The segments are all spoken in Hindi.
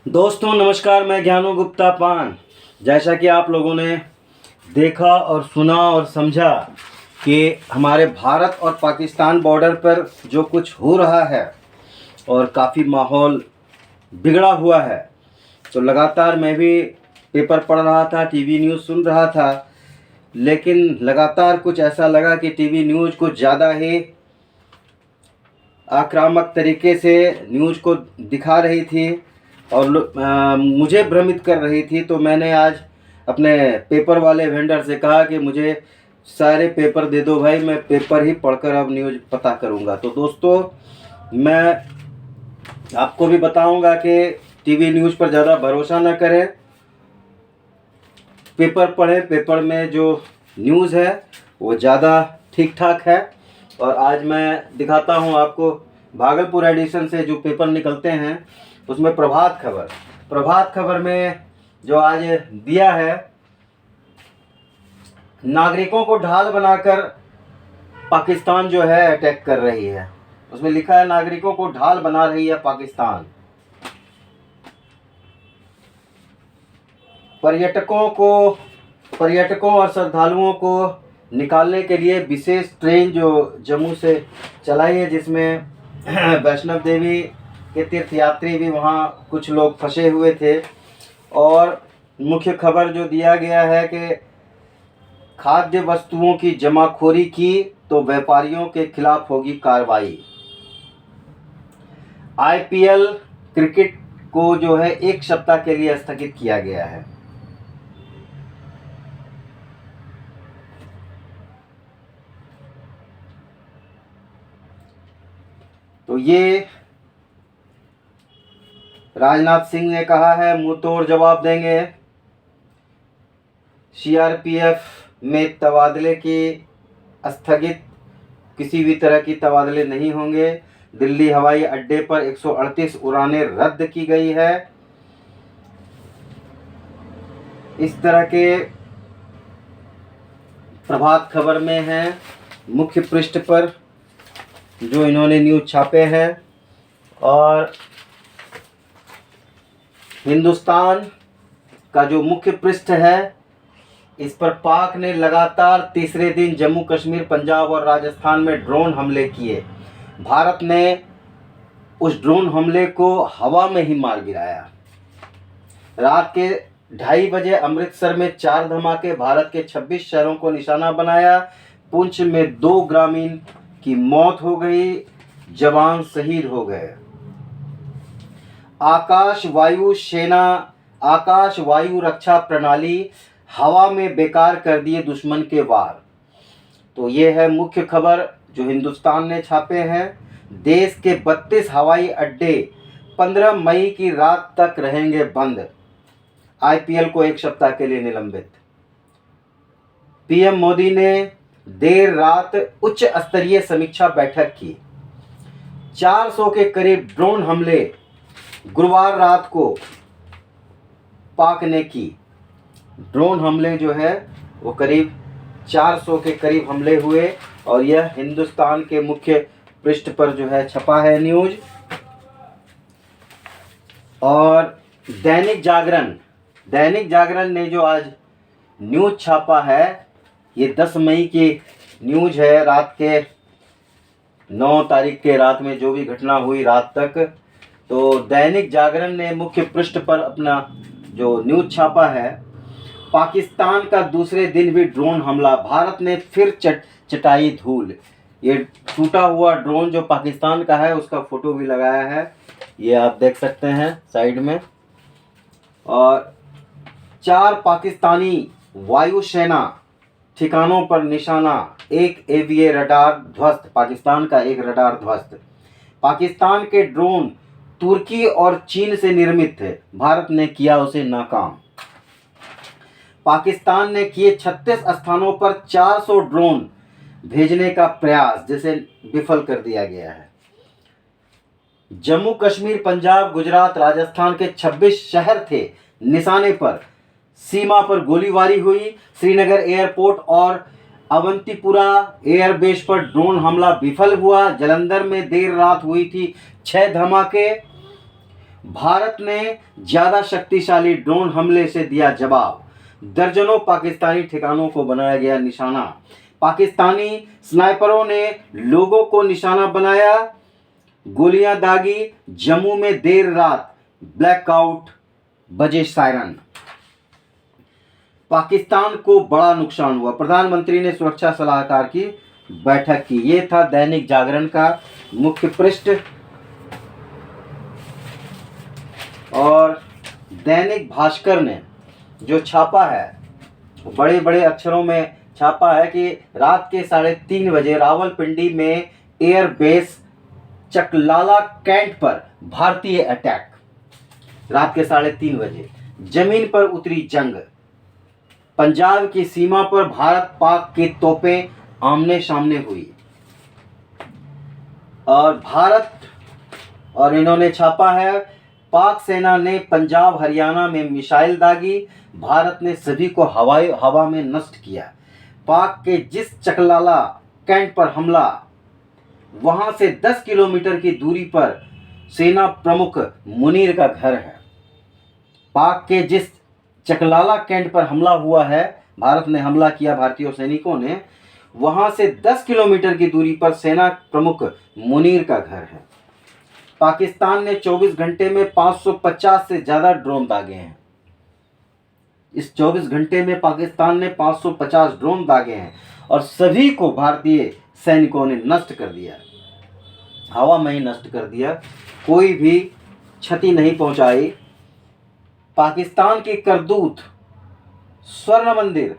दोस्तों नमस्कार, मैं ज्ञानू गुप्ता पान। जैसा कि आप लोगों ने देखा और सुना और समझा कि हमारे भारत और पाकिस्तान बॉर्डर पर जो कुछ हो रहा है और काफ़ी माहौल बिगड़ा हुआ है, तो लगातार मैं भी पेपर पढ़ रहा था, टीवी न्यूज़ सुन रहा था, लेकिन लगातार कुछ ऐसा लगा कि टीवी न्यूज़ कुछ ज़्यादा ही आक्रामक तरीके से न्यूज़ को दिखा रही थी और मुझे भ्रमित कर रही थी। तो मैंने आज अपने पेपर वाले वेंडर से कहा कि मुझे सारे पेपर दे दो भाई, मैं पेपर ही पढ़कर अब न्यूज़ पता करूंगा। तो दोस्तों, मैं आपको भी बताऊंगा कि टीवी न्यूज़ पर ज़्यादा भरोसा न करें, पेपर पढ़ें। पेपर में जो न्यूज़ है वो ज़्यादा ठीक ठाक है। और आज मैं दिखाता हूं आपको भागलपुर एडिशन से जो पेपर निकलते हैं, उसमें प्रभात खबर में जो आज दिया है, नागरिकों को ढाल बनाकर पाकिस्तान जो है अटैक कर रही है। उसमें लिखा है नागरिकों को ढाल बना रही है पाकिस्तान। पर्यटकों और श्रद्धालुओं को निकालने के लिए विशेष ट्रेन जो जम्मू से चलाई है, जिसमें वैष्णव देवी के तीर्थयात्री भी वहाँ कुछ लोग फंसे हुए थे। और मुख्य खबर जो दिया गया है कि खाद्य वस्तुओं की जमाखोरी की तो व्यापारियों के खिलाफ होगी कार्रवाई। आईपीएल क्रिकेट को जो है 1 सप्ताह के लिए स्थगित किया गया है। तो ये राजनाथ सिंह ने कहा है, मुंह तोड़ जवाब देंगे। सीआरपीएफ में तबादले की स्थगित, किसी भी तरह की तबादले नहीं होंगे। दिल्ली हवाई अड्डे पर 138 उड़ानें रद्द की गई है। इस तरह के प्रभात खबर में है मुख्य पृष्ठ पर जो इन्होंने न्यूज़ छापे हैं। और हिंदुस्तान का जो मुख्य पृष्ठ है, इस पर पाक ने लगातार तीसरे दिन जम्मू कश्मीर, पंजाब और राजस्थान में ड्रोन हमले किए। भारत ने उस ड्रोन हमले को हवा में ही मार गिराया। रात के 2:30 बजे अमृतसर में 4 धमाके, भारत के 26 शहरों को निशाना बनाया। पुंछ में 2 ग्रामीण की मौत हो गई, जवान शहीद हो गए। आकाश वायु रक्षा प्रणाली हवा में बेकार कर दिए दुश्मन के वार। तो ये है मुख्य खबर जो हिंदुस्तान ने छापे हैं। देश के 32 हवाई अड्डे 15 मई की रात तक रहेंगे बंद। आईपीएल को 1 सप्ताह के लिए निलंबित। पीएम मोदी ने देर रात उच्च स्तरीय समीक्षा बैठक की। 400 के करीब ड्रोन हमले गुरुवार रात को पाक ने की। ड्रोन हमले जो है वो करीब 400 के करीब हमले हुए। और यह हिंदुस्तान के मुख्य पृष्ठ पर जो है छपा है न्यूज़। और दैनिक जागरण ने जो आज न्यूज़ छापा है, ये 10 मई की न्यूज़ है। रात के 9 तारीख के रात में जो भी घटना हुई रात तक, तो दैनिक जागरण ने मुख्य पृष्ठ पर अपना जो न्यूज़ छापा है, पाकिस्तान का दूसरे दिन भी ड्रोन हमला, भारत ने फिर चटाई धूल। ये टूटा हुआ ड्रोन जो पाकिस्तान का है उसका फोटो भी लगाया है, ये आप देख सकते हैं साइड में। और 4 पाकिस्तानी वायुसेना ठिकानों पर निशाना, 1 एवीए रडार ध्वस्त, पाकिस्तान का 1 रडार ध्वस्त। पाकिस्तान के ड्रोन तुर्की और चीन से निर्मित थे, भारत ने किया उसे नाकाम। पाकिस्तान ने किए 36 स्थानों पर 400 ड्रोन भेजने का प्रयास, जिसे विफल कर दिया गया है। जम्मू कश्मीर, पंजाब, गुजरात, राजस्थान के 26 शहर थे निशाने पर। सीमा पर गोलीबारी हुई। श्रीनगर एयरपोर्ट और अवंतीपुरा एयरबेस पर ड्रोन हमला विफल हुआ। जालंधर में देर रात हुई थी 6 धमाके। भारत ने ज़्यादा शक्तिशाली ड्रोन हमले से दिया जवाब। दर्जनों पाकिस्तानी ठिकानों को बनाया गया निशाना। पाकिस्तानी स्नाइपरों ने लोगों को निशाना बनाया, गोलियां दागी। जम्मू में देर रात ब्लैकआउट बजे सायरन। पाकिस्तान को बड़ा नुकसान हुआ। प्रधानमंत्री ने सुरक्षा सलाहकार की बैठक की। ये था दैनिक जागरण का मुख्य पृष्ठ। और दैनिक भास्कर ने जो छापा है, बड़े बड़े अक्षरों में छापा है कि रात के 3:30 बजे रावलपिंडी में एयरबेस चकलाला कैंट पर भारतीय अटैक। रात के 3:30 बजे जमीन पर उतरी जंग। पंजाब की सीमा पर भारत पाक की तोपें आमने सामने हुई। और इन्होंने छापा है, पाक सेना ने पंजाब हरियाणा में मिसाइल दागी। भारत ने सभी को हवा में नष्ट किया। पाक के जिस चकलाला कैंट पर हमला, वहां से 10 किलोमीटर की दूरी पर सेना प्रमुख मुनीर का घर है। पाक के जिस चकलाला कैंट पर हमला हुआ है, भारत ने हमला किया, भारतीय सैनिकों ने, वहां से 10 किलोमीटर की दूरी पर सेना प्रमुख मुनीर का घर है। पाकिस्तान ने 24 घंटे में 550 से ज़्यादा ड्रोन दागे हैं। इस 24 घंटे में पाकिस्तान ने 550 ड्रोन दागे हैं और सभी को भारतीय सैनिकों ने नष्ट कर दिया, हवा में ही नष्ट कर दिया, कोई भी क्षति नहीं पहुंचाई। पाकिस्तान की करतूत, स्वर्ण मंदिर,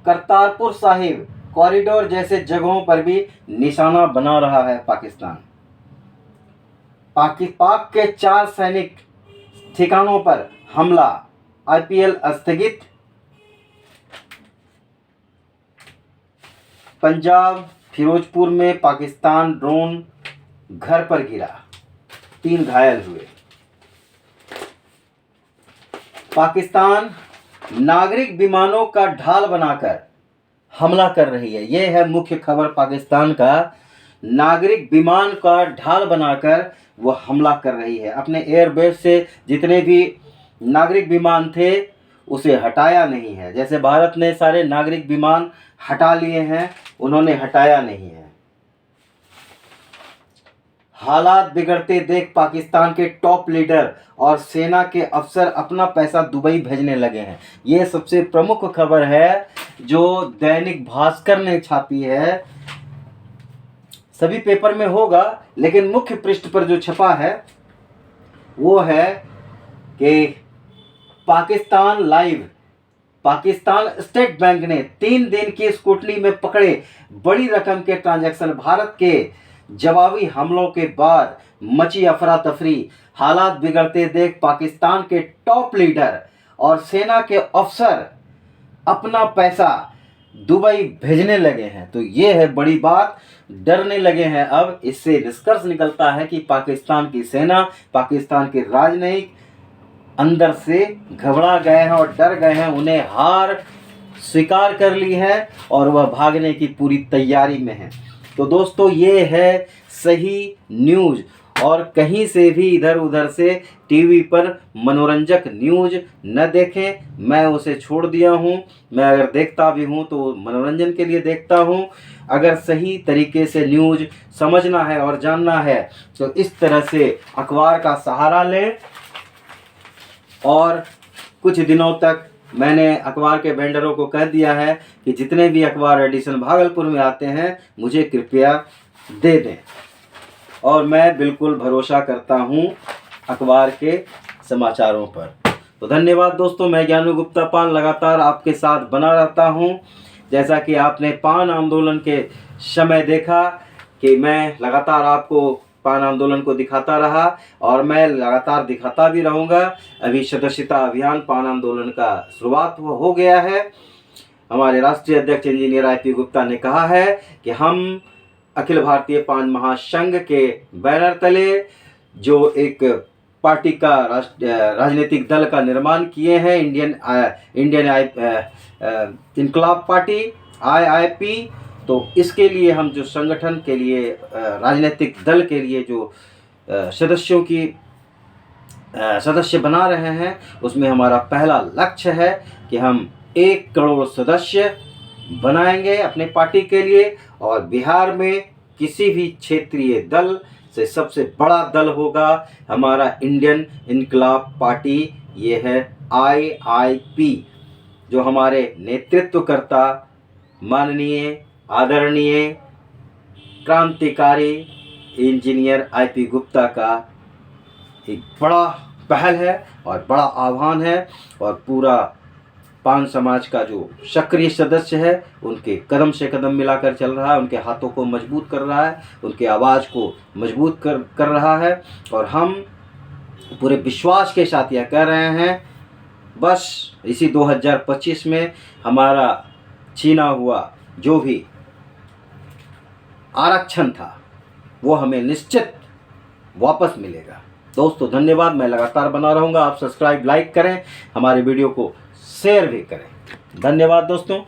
करतारपुर साहिब कॉरिडोर जैसे जगहों पर भी निशाना बना रहा है पाकिस्तान। पाक के 4 सैनिक ठिकानों पर हमला, IPL स्थगित। पंजाब फिरोजपुर में पाकिस्तान ड्रोन घर पर गिरा, 3 घायल हुए। पाकिस्तान नागरिक विमानों का ढाल बनाकर हमला कर रही है। यह है मुख्य खबर पाकिस्तान का। नागरिक विमान का ढाल बनाकर वो हमला कर रही है। अपने एयरबेस से जितने भी नागरिक विमान थे उसे हटाया नहीं है। जैसे भारत ने सारे नागरिक विमान हटा लिए हैं, उन्होंने हटाया नहीं है। हालात बिगड़ते देख पाकिस्तान के टॉप लीडर और सेना के अफसर अपना पैसा दुबई भेजने लगे हैं। ये सबसे प्रमुख खबर है जो दैनिक भास्कर ने छापी है। सभी पेपर में होगा, लेकिन मुख्य पृष्ठ पर जो छपा है वो है कि Pakistan live, Pakistan state bank ने 3 दिन की स्क्रूटनी में पकड़े बड़ी रकम के ट्रांजैक्शन। भारत के जवाबी हमलों के बाद मची अफरा तफरी। हालात बिगड़ते देख पाकिस्तान के टॉप लीडर और सेना के अफसर अपना पैसा दुबई भेजने लगे हैं। तो ये है बड़ी बात, डरने लगे हैं। अब इससे निष्कर्ष निकलता है कि पाकिस्तान की सेना, पाकिस्तान के राजनयिक अंदर से घबरा गए हैं और डर गए हैं। उन्हें हार स्वीकार कर ली है और वह भागने की पूरी तैयारी में है। तो दोस्तों, ये है सही न्यूज़। और कहीं से भी इधर उधर से टीवी पर मनोरंजक न्यूज़ न देखें। मैं उसे छोड़ दिया हूँ। मैं अगर देखता भी हूँ तो मनोरंजन के लिए देखता हूँ। अगर सही तरीके से न्यूज़ समझना है और जानना है तो इस तरह से अखबार का सहारा लें। और कुछ दिनों तक मैंने अखबार के वेंडरों को कह दिया है कि जितने भी अखबार एडिशन भागलपुर में आते हैं मुझे कृपया दे दें। और मैं बिल्कुल भरोसा करता हूं अखबार के समाचारों पर। तो धन्यवाद दोस्तों। मैं ज्ञानू गुप्ता पान लगातार आपके साथ बना रहता हूं। जैसा कि आपने पान आंदोलन के समय देखा कि मैं लगातार आपको पान आंदोलन को दिखाता रहा और मैं लगातार दिखाता भी रहूँगा। अभी सदस्यता अभियान पान आंदोलन का शुरुआत हो गया है। हमारे राष्ट्रीय अध्यक्ष इंजीनियर IP गुप्ता ने कहा है कि हम अखिल भारतीय पान महासंघ के बैनर तले जो एक पार्टी का राजनीतिक दल का निर्माण किए हैं, इंडियन इनकलाब पार्टी IIP। तो इसके लिए हम जो संगठन के लिए, राजनीतिक दल के लिए जो सदस्यों की सदस्य बना रहे हैं, उसमें हमारा पहला लक्ष्य है कि हम 1 करोड़ सदस्य बनाएंगे अपने पार्टी के लिए। और बिहार में किसी भी क्षेत्रीय दल से सबसे बड़ा दल होगा हमारा इंडियन इनकलाब पार्टी। ये है IIP, जो हमारे नेतृत्वकर्ता माननीय आदरणीय क्रांतिकारी इंजीनियर IP गुप्ता का एक बड़ा पहल है और बड़ा आह्वान है। और पूरा पान समाज का जो सक्रिय सदस्य है उनके कदम से कदम मिलाकर चल रहा है, उनके हाथों को मजबूत कर रहा है, उनके आवाज़ को मजबूत कर रहा है। और हम पूरे विश्वास के साथ यह कह रहे हैं, बस इसी 2025 में हमारा छीना हुआ जो भी आरक्षण था वो हमें निश्चित वापस मिलेगा। दोस्तों धन्यवाद, मैं लगातार बना रहूँगा। आप सब्सक्राइब लाइक करें, हमारे वीडियो को शेयर भी करें। धन्यवाद दोस्तों।